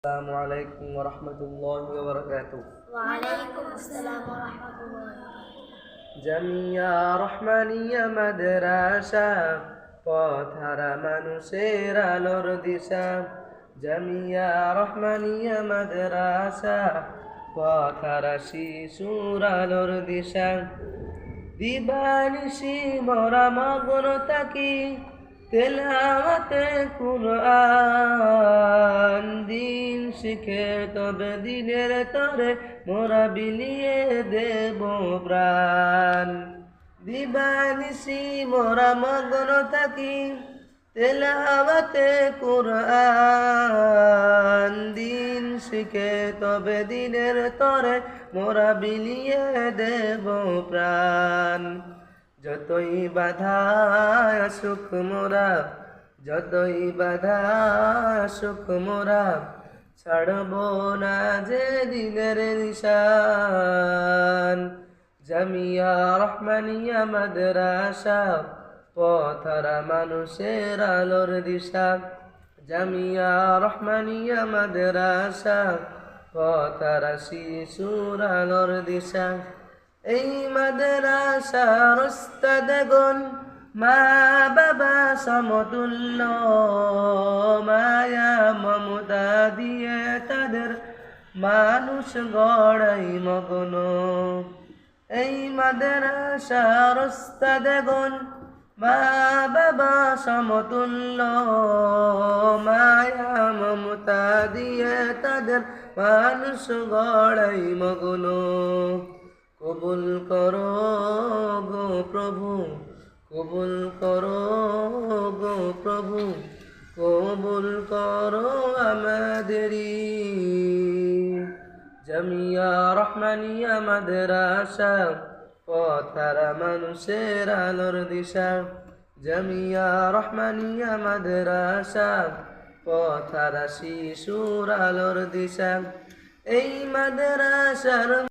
আসসালামু আলাইকুম ওয়া রাহমাতুল্লাহি ওয়া বারাকাতুহু। ওয়ালাইকুম আসসালাম ওয়া রাহমাতুল্লাহি ওয়া জামিয়া রহমানিয়া মাদ্রাসা, পথহারা মানুষের আলোর দিশা। জামিয়া রহমানিয়া মাদ্রাসা, পথহারা শিশুর আলোর দিশা। দিবানিশি মোরা মগ্ন থাকি তেলাওয়াতে কুরআন। দিন শিখে তবে দিনের তরে মোরা বিলিয়ে দেব প্রাণ। দিবানিশি মোরা মগ্ন থাকি তেলাওয়াতে কুরআন। দিন শিখে তবে দিনের তরে মোরা বিলিয়ে দেব প্রাণ। যতই বাধা আসুক মোরা, যতই বাধা আসুক মোরা, ছাড়ব না যে দিনের নিশান। জামিয়া রহমানিয়া মাদ্রাসা, পথহারা মানুষের আলোর দিশা। জামিয়া রহমানিয়া মাদ্রাসা, পথহারা শিশুর আলোর দিশা। এই মাদ্রাসার উস্তাদগণ মা বাবা সমতুল্য, মায়া মমতা দিয়ে তাদের মানুষ গড়াই মগ্ন। এই মাদ্রাসার উস্তাদগণ মা বাবা সমতুল্য, মায়া মমতা দিয়ে তাদের মানুষ গড়াই মগ্ন। কবুল করো গো প্রভু, কবুল করো গো প্রভু, কবুল করো আমাদেরই। জামিয়া রহমানিয়া মাদ্রাসা, পথহারা মানুষের আলোর দিশা। জামিয়া রহমানিয়া মাদ্রাসা, পথহারা শিশুর আলোর দিশা। এই মাদ্রাসার